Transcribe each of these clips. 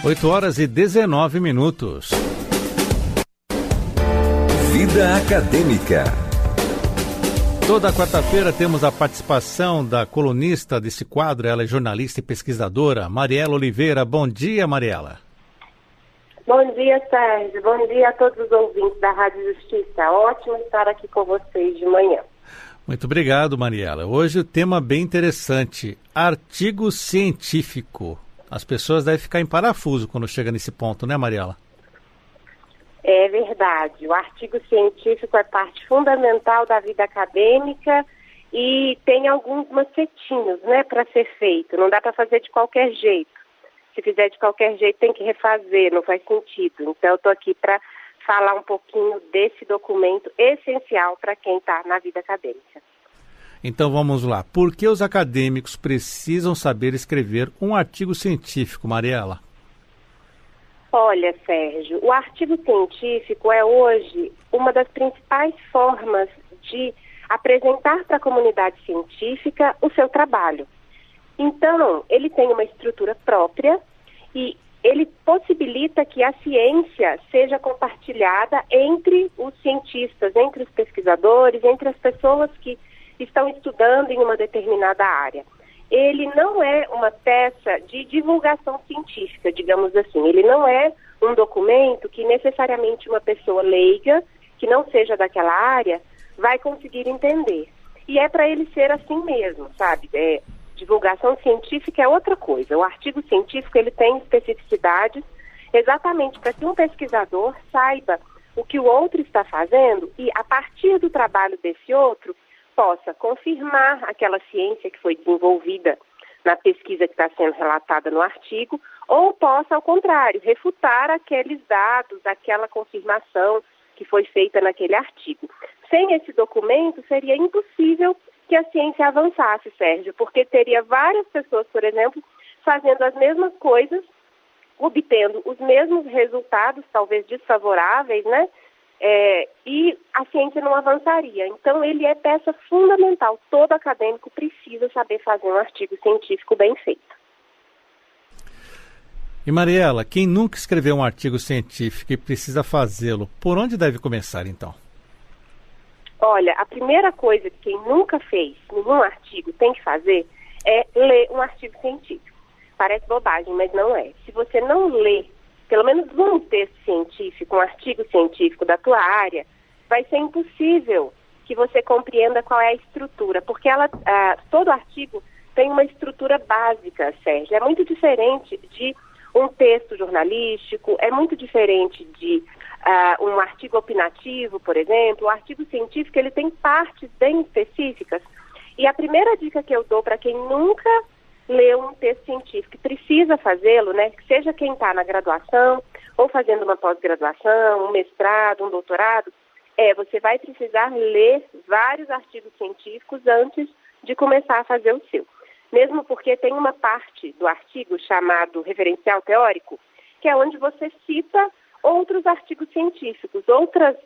8h19. Vida Acadêmica. Toda quarta-feira temos a participação da colunista desse quadro, ela é jornalista e pesquisadora, Mariela Oliveira. Bom dia, Mariela. Bom dia, Sérgio. Bom dia a todos os ouvintes da Rádio Justiça. Ótimo estar aqui com vocês de manhã. Muito obrigado, Mariela. Hoje o tema bem interessante, artigo científico. As pessoas devem ficar em parafuso quando chega nesse ponto, né, Mariela? É verdade. O artigo científico é parte fundamental da vida acadêmica e tem alguns macetinhos, né, para ser feito. Não dá para fazer de qualquer jeito. Se fizer de qualquer jeito, tem que refazer, não faz sentido. Então, eu estou aqui para falar um pouquinho desse documento essencial para quem está na vida acadêmica. Então vamos lá. Por que os acadêmicos precisam saber escrever um artigo científico, Mariela? Olha, Sérgio, o artigo científico é hoje uma das principais formas de apresentar para a comunidade científica o seu trabalho. Então, ele tem uma estrutura própria e ele possibilita que a ciência seja compartilhada entre os cientistas, entre os pesquisadores, entre as pessoas que estão estudando em uma determinada área. Ele não é uma peça de divulgação científica, digamos assim. Ele não é um documento que necessariamente uma pessoa leiga, que não seja daquela área, vai conseguir entender. E é para ele ser assim mesmo, sabe? Divulgação científica é outra coisa. O artigo científico ele tem especificidades exatamente para que um pesquisador saiba o que o outro está fazendo e, a partir do trabalho desse outro, possa confirmar aquela ciência que foi desenvolvida na pesquisa que está sendo relatada no artigo, ou possa, ao contrário, refutar aqueles dados, aquela confirmação que foi feita naquele artigo. Sem esse documento, seria impossível que a ciência avançasse, Sérgio, porque teria várias pessoas, por exemplo, fazendo as mesmas coisas, obtendo os mesmos resultados, talvez desfavoráveis, né? E a ciência não avançaria. Então, ele é peça fundamental. Todo acadêmico precisa saber fazer um artigo científico bem feito. E, Mariela, quem nunca escreveu um artigo científico e precisa fazê-lo, por onde deve começar, então? Olha, a primeira coisa que quem nunca fez nenhum artigo tem que fazer é ler um artigo científico. Parece bobagem, mas não é. Se você não lê pelo menos um texto científico, um artigo científico da tua área, vai ser impossível que você compreenda qual é a estrutura, porque todo artigo tem uma estrutura básica, Sérgio. É muito diferente de um texto jornalístico, é muito diferente de um artigo opinativo, por exemplo. O artigo científico ele tem partes bem específicas. E a primeira dica que eu dou para quem nunca leu um texto científico, precisa fazê-lo, né? Seja quem está na graduação ou fazendo uma pós-graduação, um mestrado, um doutorado, você vai precisar ler vários artigos científicos antes de começar a fazer o seu. Mesmo porque tem uma parte do artigo chamado referencial teórico, que é onde você cita outros artigos científicos,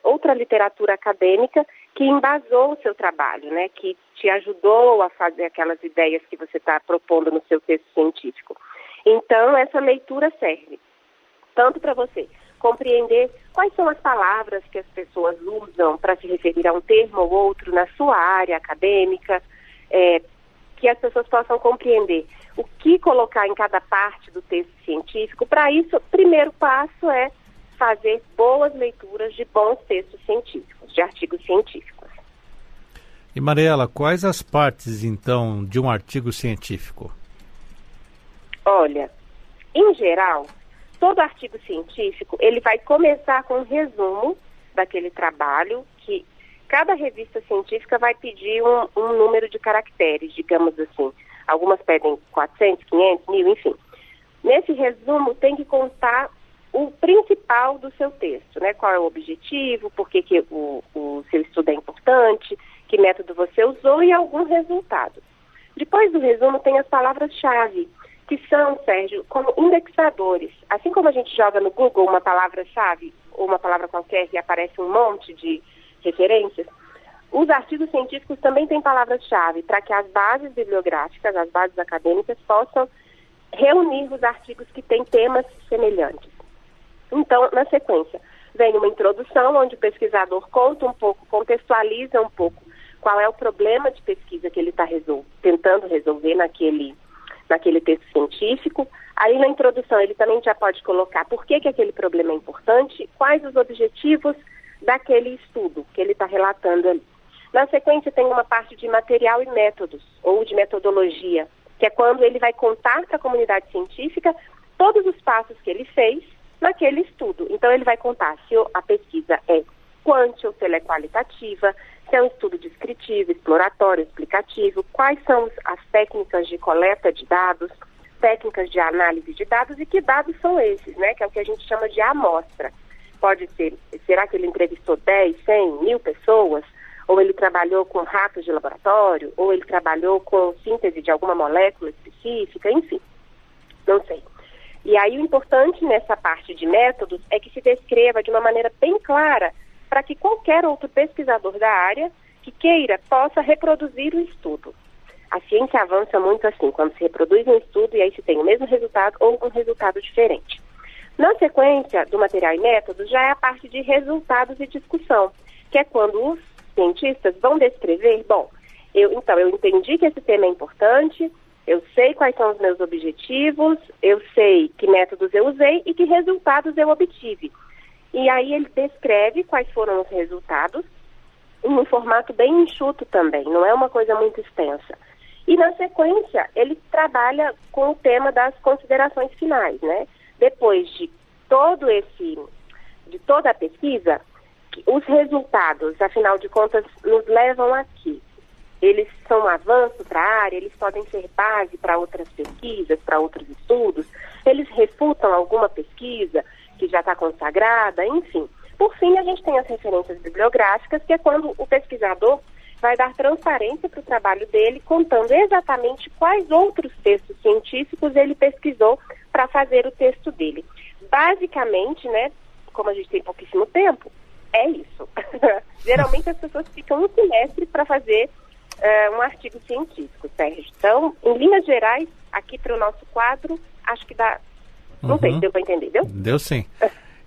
outra literatura acadêmica que embasou o seu trabalho, né, que te ajudou a fazer aquelas ideias que você está propondo no seu texto científico. Então, essa leitura serve tanto para você compreender quais são as palavras que as pessoas usam para se referir a um termo ou outro na sua área acadêmica, que as pessoas possam compreender o que colocar em cada parte do texto científico. Para isso, o primeiro passo é fazer boas leituras de bons textos científicos, de artigos científicos. E, Mariela, quais as partes, então, de um artigo científico? Olha, em geral, todo artigo científico, ele vai começar com um resumo daquele trabalho, que cada revista científica vai pedir um número de caracteres, digamos assim. Algumas pedem 400, 500, 1000, enfim. Nesse resumo tem que constar o principal do seu texto, né? Qual é o objetivo, por que o seu estudo é importante, que método você usou e algum resultado. Depois do resumo tem as palavras-chave, que são, Sérgio, como indexadores. Assim como a gente joga no Google uma palavra-chave ou uma palavra qualquer e aparece um monte de referências, os artigos científicos também têm palavras-chave para que as bases bibliográficas, as bases acadêmicas possam reunir os artigos que têm temas semelhantes. Então, na sequência, vem uma introdução onde o pesquisador conta um pouco, contextualiza um pouco qual é o problema de pesquisa que ele está tentando resolver naquele texto científico. Aí, na introdução, ele também já pode colocar por que aquele problema é importante, quais os objetivos daquele estudo que ele está relatando ali. Na sequência, tem uma parte de material e métodos, ou de metodologia, que é quando ele vai contar para a comunidade científica todos os passos que ele fez naquele estudo. Então, ele vai contar se a pesquisa é quant ou se ela é qualitativa, se é um estudo descritivo, exploratório, explicativo, quais são as técnicas de coleta de dados, técnicas de análise de dados e que dados são esses, né? Que é o que a gente chama de amostra. Pode ser, será que ele entrevistou 10, 100, 1000 pessoas? Ou ele trabalhou com ratos de laboratório? Ou ele trabalhou com síntese de alguma molécula específica? Enfim, não sei. E aí o importante nessa parte de métodos é que se descreva de uma maneira bem clara para que qualquer outro pesquisador da área que queira possa reproduzir o estudo. A ciência avança muito assim, quando se reproduz um estudo e aí se tem o mesmo resultado ou um resultado diferente. Na sequência do material e métodos já é a parte de resultados e discussão, que é quando os cientistas vão descrever, eu entendi que esse tema é importante, eu sei quais são os meus objetivos, eu sei que métodos eu usei e que resultados eu obtive. E aí ele descreve quais foram os resultados em um formato bem enxuto também, não é uma coisa muito extensa. E na sequência ele trabalha com o tema das considerações finais, né? Depois de toda a pesquisa, os resultados, afinal de contas, nos levam aqui. Eles são um avanço para a área, eles podem ser base para outras pesquisas, para outros estudos, eles refutam alguma pesquisa que já está consagrada, enfim. Por fim, a gente tem as referências bibliográficas, que é quando o pesquisador vai dar transparência para o trabalho dele, contando exatamente quais outros textos científicos ele pesquisou para fazer o texto dele. Basicamente, né, como a gente tem pouquíssimo tempo, é isso. Geralmente as pessoas ficam um semestre para fazer um artigo científico, Sérgio. Então, em linhas gerais, aqui para o nosso quadro, acho que dá... Não sei se deu para entender, deu? Deu sim.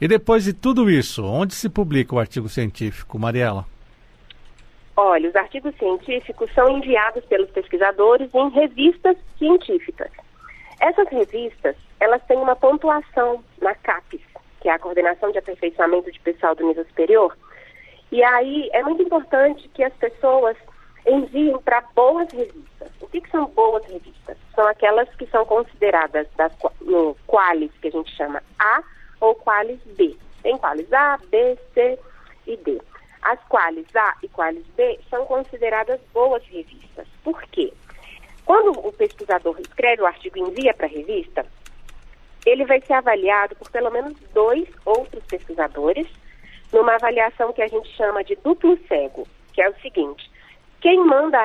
E depois de tudo isso, onde se publica o artigo científico, Mariela? Olha, os artigos científicos são enviados pelos pesquisadores em revistas científicas. Essas revistas, elas têm uma pontuação na CAPES, que é a Coordenação de Aperfeiçoamento de Pessoal do Nível Superior. E aí é muito importante que as pessoas enviem para boas revistas. O que são boas revistas? São aquelas que são consideradas no Qualis, que a gente chama A, ou Qualis B. Tem Qualis A, B, C e D. As Qualis A e Qualis B são consideradas boas revistas. Por quê? Quando o pesquisador escreve o artigo e envia para a revista, ele vai ser avaliado por pelo menos 2 outros pesquisadores numa avaliação que a gente chama de duplo cego, que é o seguinte: quem manda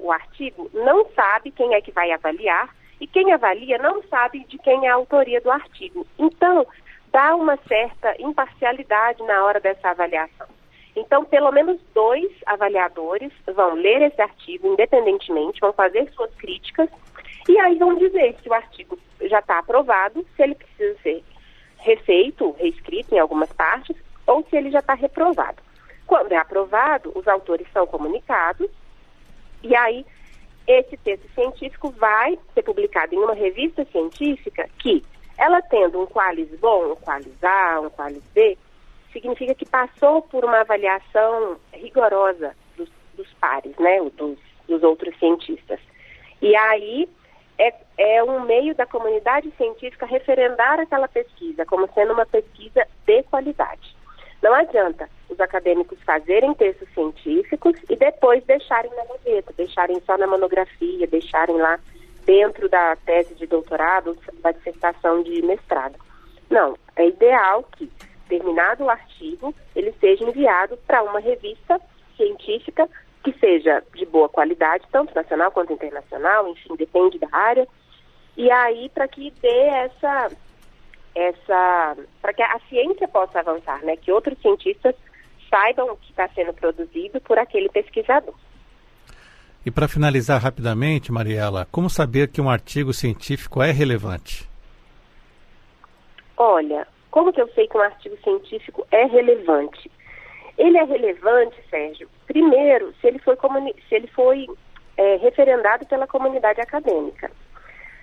o artigo não sabe quem é que vai avaliar e quem avalia não sabe de quem é a autoria do artigo. Então, dá uma certa imparcialidade na hora dessa avaliação. Então, pelo menos 2 avaliadores vão ler esse artigo independentemente, vão fazer suas críticas e aí vão dizer se o artigo já está aprovado, se ele precisa ser refeito, reescrito em algumas partes, ou se ele já está reprovado. Quando é aprovado, os autores são comunicados e aí esse texto científico vai ser publicado em uma revista científica que, ela tendo um Qualis bom, um Qualis A, um Qualis B, significa que passou por uma avaliação rigorosa dos pares, né, dos outros cientistas. E aí é um meio da comunidade científica referendar aquela pesquisa como sendo uma pesquisa de qualidade. Não adianta os acadêmicos fazerem textos científicos e depois deixarem na gaveta, deixarem só na monografia, deixarem lá dentro da tese de doutorado, da dissertação de mestrado. Não, é ideal que, terminado o artigo, ele seja enviado para uma revista científica que seja de boa qualidade, tanto nacional quanto internacional, enfim, depende da área, e aí para que dê para que a ciência possa avançar, né, que outros cientistas saibam o que está sendo produzido por aquele pesquisador. E para finalizar rapidamente, Mariela, como saber que um artigo científico é relevante? Olha, como que eu sei que um artigo científico é relevante? Ele é relevante, Sérgio, primeiro, se ele foi referendado pela comunidade acadêmica.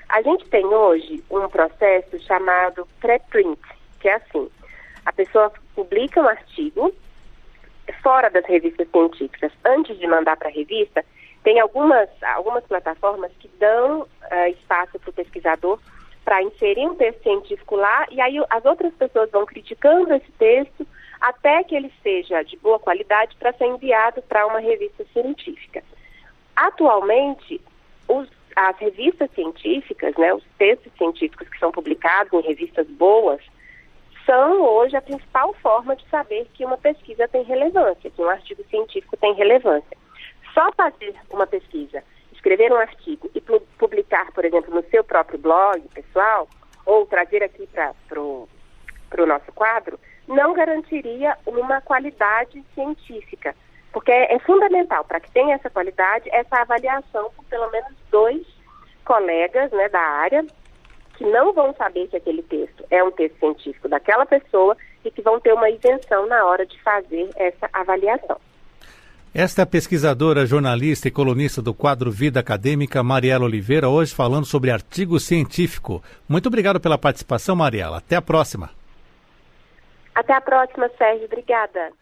A gente tem hoje um processo chamado pré-print, que é assim, a pessoa publica um artigo fora das revistas científicas. Antes de mandar para a revista, tem algumas plataformas que dão espaço para o pesquisador para inserir um texto científico lá, e aí as outras pessoas vão criticando esse texto até que ele seja de boa qualidade para ser enviado para uma revista científica. Atualmente, as revistas científicas, né, os textos científicos que são publicados em revistas boas, são hoje a principal forma de saber que uma pesquisa tem relevância, que um artigo científico tem relevância. Só fazer uma pesquisa, escrever um artigo e publicar, por exemplo, no seu próprio blog pessoal, ou trazer aqui para o nosso quadro, não garantiria uma qualidade científica, porque é fundamental para que tenha essa qualidade, essa avaliação por pelo menos 2 colegas, né, da área, que não vão saber que aquele texto é um texto científico daquela pessoa e que vão ter uma isenção na hora de fazer essa avaliação. Esta é a pesquisadora, jornalista e colunista do quadro Vida Acadêmica, Mariela Oliveira, hoje falando sobre artigo científico. Muito obrigado pela participação, Mariela. Até a próxima. Até a próxima, Sérgio. Obrigada.